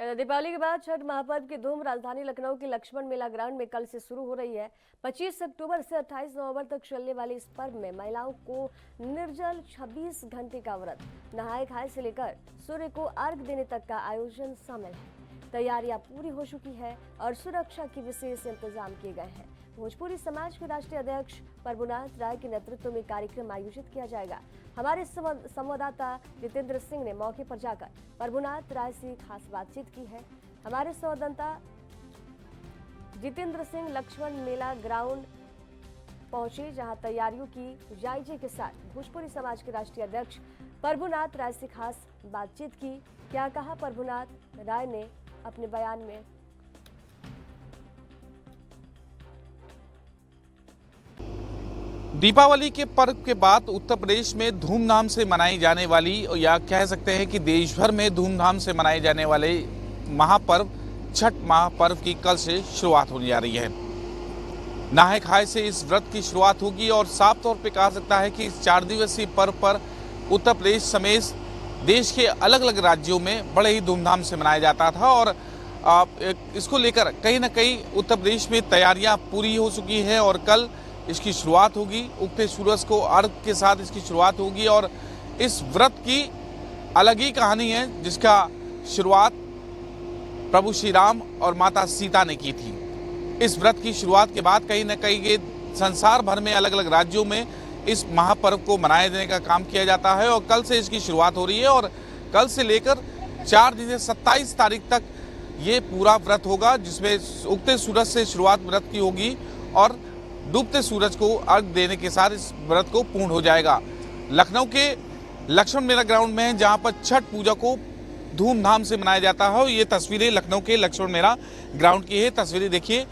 दीपावली के बाद छठ महापर्व की धूम राजधानी लखनऊ के लक्ष्मण मेला ग्राउंड में कल से शुरू हो रही है। 25 अक्टूबर से 28 नवंबर तक चलने वाले इस पर्व में महिलाओं को निर्जल 26 घंटे का व्रत, नहाए खाए से लेकर सूर्य को अर्घ देने तक का आयोजन शामिल है। तैयारियां पूरी हो चुकी है और सुरक्षा के विशेष इंतजाम किए गए हैं। भोजपुरी समाज के राष्ट्रीय अध्यक्ष प्रभुनाथ राय के नेतृत्व में कार्यक्रम आयोजित किया जाएगा। हमारे संवाददाता जितेंद्र सिंह ने मौके पर जाकर प्रभुनाथ राय से खास बातचीत की है। हमारे संवाददाता जितेंद्र सिंह लक्ष्मण मेला ग्राउंड पहुंचे, जहां तैयारियों की जायजे के साथ भोजपुरी समाज के राष्ट्रीय अध्यक्ष प्रभुनाथ राय से खास बातचीत की। क्या कहा प्रभुनाथ राय ने अपने बयान में? दीपावली के पर्व के बाद उत्तर प्रदेश में धूमधाम से मनाई जाने वाली, या कह सकते हैं कि देश भर में धूमधाम से मनाए जाने वाले महापर्व छठ महापर्व की कल से शुरुआत होने जा रही है। नहाए खाए से इस व्रत की शुरुआत होगी और साफ तौर पे कहा सकता है कि इस 4 दिवसीय पर्व पर उत्तर प्रदेश समेत देश के अलग अलग राज्यों में बड़े ही धूमधाम से मनाया जाता था और इसको लेकर कहीं ना कहीं उत्तर प्रदेश में तैयारियां पूरी हो चुकी है और कल इसकी शुरुआत होगी। उगते सूरज को अर्घ के साथ इसकी शुरुआत होगी और इस व्रत की अलग ही कहानी है, जिसका शुरुआत प्रभु श्री राम और माता सीता ने की थी। इस व्रत की शुरुआत के बाद कहीं ना कहीं ये संसार भर में अलग अलग राज्यों में इस महापर्व को मनाए देने का काम किया जाता है और कल से इसकी शुरुआत हो रही है और कल से लेकर 4 दिन से 27 तारीख तक ये पूरा व्रत होगा, जिसमें उगते सूरज से शुरुआत व्रत की होगी और डूबते सूरज को अर्घ देने के साथ इस व्रत को पूर्ण हो जाएगा। लखनऊ के लक्ष्मण मेला ग्राउंड में है, जहां पर छठ पूजा को धूमधाम से मनाया जाता है। ये तस्वीरें लखनऊ के लक्ष्मण मेला ग्राउंड की है। तस्वीरें देखिए,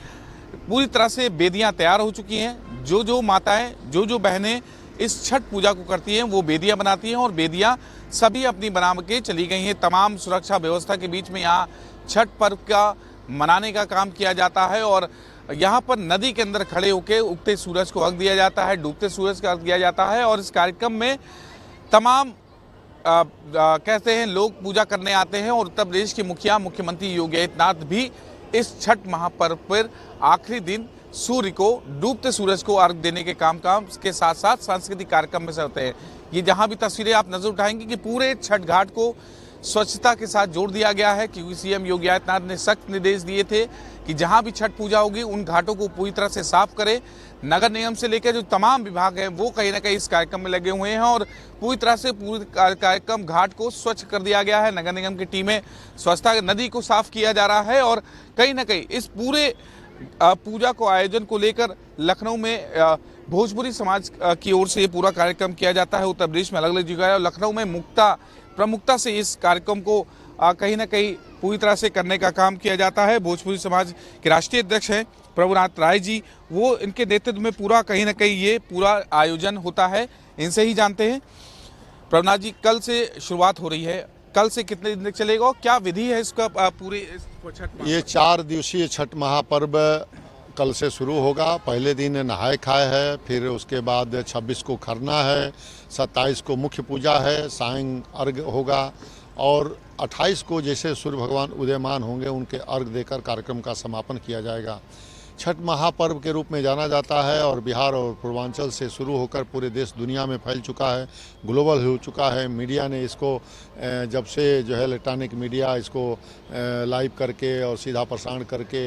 पूरी तरह से बेदियां तैयार हो चुकी हैं। जो माताएं, जो बहनें इस छठ पूजा को करती हैं वो बेदियां बनाती हैं और बेदियां सभी अपनी बना के चली गई हैं। तमाम सुरक्षा व्यवस्था के बीच में यहाँ छठ पर्व का मनाने का काम किया जाता है और यहाँ पर नदी के अंदर खड़े होकर उगते सूरज को अर्घ दिया जाता है, डूबते सूरज का अर्घ दिया जाता है और इस कार्यक्रम में तमाम कहते हैं लोग पूजा करने आते हैं और उत्तर प्रदेश के मुख्यमंत्री योगी आदित्यनाथ भी इस छठ महापर्व पर आखिरी दिन सूर्य को डूबते सूरज को अर्घ देने के काम के साथ साथ सांस्कृतिक कार्यक्रम में से होते हैं। ये जहाँ भी तस्वीरें आप नजर उठाएंगे कि पूरे छठ घाट को स्वच्छता के साथ जोड़ दिया गया है, क्योंकि सीएम योगी आदित्यनाथ ने सख्त निर्देश दिए थे कि जहां भी छठ पूजा होगी उन घाटों को पूरी तरह से साफ करें। नगर निगम से लेकर जो तमाम विभाग हैं वो कहीं ना कहीं इस कार्यक्रम में लगे हुए हैं और पूरी तरह से पूरी कार्यक्रम घाट को स्वच्छ कर दिया गया है। नगर निगम की टीमें स्वच्छता नदी को साफ किया जा रहा है और कहीं ना कहीं इस पूरे पूजा को आयोजन को लेकर लखनऊ में भोजपुरी समाज की ओर से ये पूरा कार्यक्रम किया जाता है। उत्तर प्रदेश में अलग अलग जगह है और लखनऊ में प्रमुखता से इस कार्यक्रम को कहीं ना कहीं पूरी तरह से करने का काम किया जाता है। भोजपुरी समाज के राष्ट्रीय अध्यक्ष हैं प्रभुनाथ राय जी, वो इनके नेतृत्व में पूरा कहीं ना कहीं ये पूरा आयोजन होता है। इनसे ही जानते हैं। प्रभुनाथ जी, कल से शुरुआत हो रही है, कल से कितने दिन तक चलेगा, क्या विधि है इसका पूरे छठ? ये 4 दिवसीय छठ महापर्व कल से शुरू होगा। पहले दिन नहाए खाए है, फिर उसके बाद 26 को खरना है, 27 को मुख्य पूजा है, सायं अर्घ होगा और 28 को जैसे सूर्य भगवान उदयमान होंगे उनके अर्घ देकर कार्यक्रम का समापन किया जाएगा। छठ महापर्व के रूप में जाना जाता है और बिहार और पूर्वांचल से शुरू होकर पूरे देश दुनिया में फैल चुका है, ग्लोबल हो चुका है। मीडिया ने इसको जब से जो है इलेक्ट्रॉनिक मीडिया इसको लाइव करके और सीधा प्रसारण करके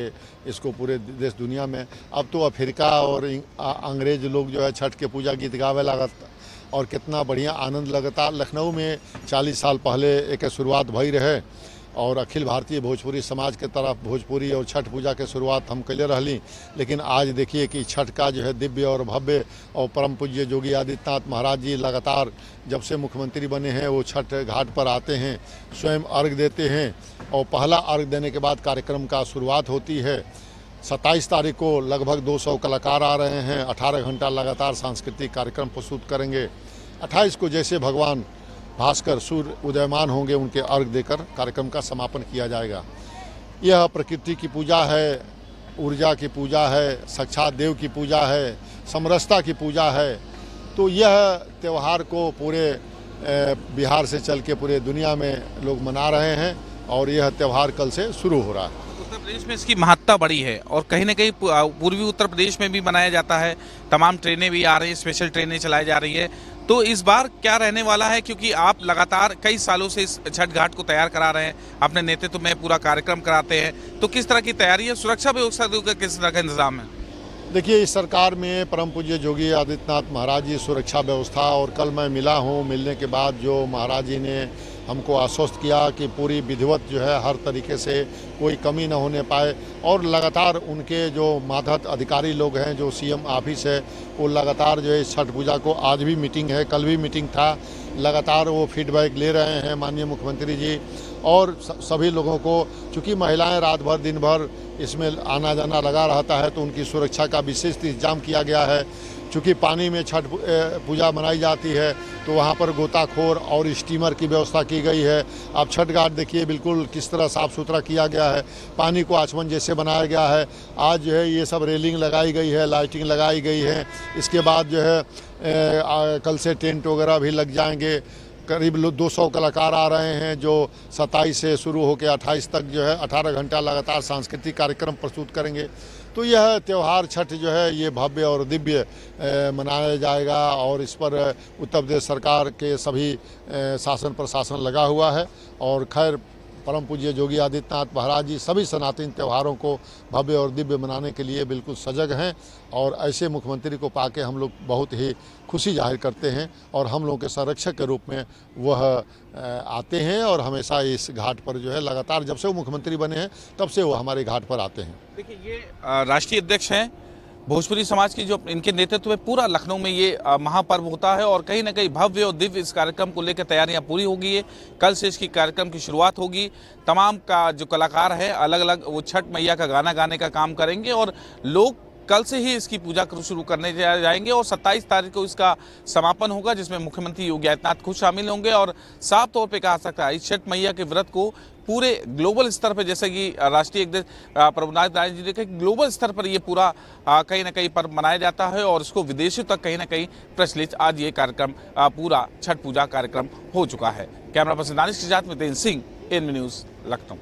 इसको पूरे देश दुनिया में, अब तो अफ्रीका और अंग्रेज लोग जो है छठ के पूजा गीत गावे लगा और कितना बढ़िया आनंद लगता। लखनऊ में 40 साल पहले एक शुरुआत भई रहे और अखिल भारतीय भोजपुरी समाज के तरफ भोजपुरी और छठ पूजा के शुरुआत हम कैले रहली, लेकिन आज देखिए कि छठ का जो है दिव्य और भव्य और परम पूज्य योगी आदित्यनाथ महाराज जी लगातार जब से मुख्यमंत्री बने हैं वो छठ घाट पर आते हैं, स्वयं अर्घ देते हैं और पहला अर्घ देने के बाद कार्यक्रम का शुरुआत होती है। 27 तारीख को लगभग 200 कलाकार आ रहे हैं, 18 घंटा लगातार सांस्कृतिक कार्यक्रम प्रस्तुत करेंगे। 28 को जैसे भगवान भास्कर सूर्य उदयमान होंगे उनके अर्घ देकर कार्यक्रम का समापन किया जाएगा। यह प्रकृति की पूजा है, ऊर्जा की पूजा है, साक्षात देव की पूजा है, समरसता की पूजा है। तो यह त्यौहार को पूरे बिहार से चल के पूरे दुनिया में लोग मना रहे हैं और यह त्यौहार कल से शुरू हो रहा है। उत्तर प्रदेश में इसकी महत्ता बड़ी है और कहीं ना कहीं पूर्वी उत्तर प्रदेश में भी मनाया जाता है। तमाम ट्रेनें भी आ रही हैं, स्पेशल ट्रेनें चलाई जा रही है। तो इस बार क्या रहने वाला है, क्योंकि आप लगातार कई सालों से इस छठ घाट को तैयार करा रहे हैं, अपने नेतृत्व में पूरा कार्यक्रम कराते हैं, तो किस तरह की तैयारी है, सुरक्षा व्यवस्था का किस तरह का इंतजाम है? देखिए, इस सरकार में परम पूज्य योगी आदित्यनाथ महाराज जी सुरक्षा व्यवस्था, और कल मैं मिला हूँ, मिलने के बाद जो महाराज जी ने हमको आश्वस्त किया कि पूरी विधिवत जो है हर तरीके से कोई कमी न होने पाए, और लगातार उनके जो मातहत अधिकारी लोग हैं, जो सीएम ऑफिस है, वो लगातार जो है इस छठ पूजा को, आज भी मीटिंग है, कल भी मीटिंग था, लगातार वो फीडबैक ले रहे हैं माननीय मुख्यमंत्री जी। और सभी लोगों को, चूँकि महिलाएं रात भर दिन भर इसमें आना जाना लगा रहता है, तो उनकी सुरक्षा का विशेष इंतजाम किया गया है। चूँकि पानी में छठ पूजा मनाई जाती है, तो वहाँ पर गोताखोर और स्टीमर की व्यवस्था की गई है। आप छठ घाट देखिए बिल्कुल किस तरह साफ़ सुथरा किया गया है, पानी को आचमन जैसे बनाया गया है। आज जो है ये सब रेलिंग लगाई गई है, लाइटिंग लगाई गई है। इसके बाद जो है कल से टेंट वगैरह भी लग जाएंगे। करीब 200 कलाकार आ रहे हैं, जो 27 से शुरू होकर 28 तक जो है 18 घंटा लगातार सांस्कृतिक कार्यक्रम प्रस्तुत करेंगे। तो यह त्यौहार छठ जो है ये भव्य और दिव्य मनाया जाएगा, और इस पर उत्तर प्रदेश सरकार के सभी शासन प्रशासन लगा हुआ है। और खैर, परम पूज्य योगी आदित्यनाथ महाराज जी सभी सनातन त्यौहारों को भव्य और दिव्य मनाने के लिए बिल्कुल सजग हैं, और ऐसे मुख्यमंत्री को पाके हम लोग बहुत ही खुशी जाहिर करते हैं, और हम लोगों के संरक्षक के रूप में वह आते हैं, और हमेशा इस घाट पर जो है लगातार, जब से वो मुख्यमंत्री बने हैं तब से वो हमारे घाट पर आते हैं। देखिए, ये राष्ट्रीय अध्यक्ष हैं भोजपुरी समाज की, जो इनके नेतृत्व में पूरा लखनऊ में ये महापर्व होता है, और कहीं ना कहीं भव्य और दिव्य इस कार्यक्रम को लेकर तैयारियां पूरी हो गई है। कल से इसकी कार्यक्रम की शुरुआत होगी। तमाम का जो कलाकार है अलग अलग वो छठ मैया का गाना गाने का काम करेंगे, और लोग कल से ही इसकी पूजा शुरू करने जाएंगे, और 27 तारीख को इसका समापन होगा, जिसमें मुख्यमंत्री योगी आदित्यनाथ खुद शामिल होंगे। और साफ तौर पे कहा सकता है इस छठ मैया के व्रत को पूरे ग्लोबल स्तर पर, जैसे कि राष्ट्रीय अध्यक्ष प्रभुनाथ नारायण जी ने कहा, ग्लोबल स्तर पर ये पूरा कहीं ना कहीं पर्व मनाया जाता है, और इसको विदेशों तक कहीं ना कहीं प्रचलित आज ये कार्यक्रम पूरा छठ पूजा कार्यक्रम हो चुका है। कैमरा पर्सन दानिश के साथ में तेन सिंह, एन न्यूज़, लखनऊ।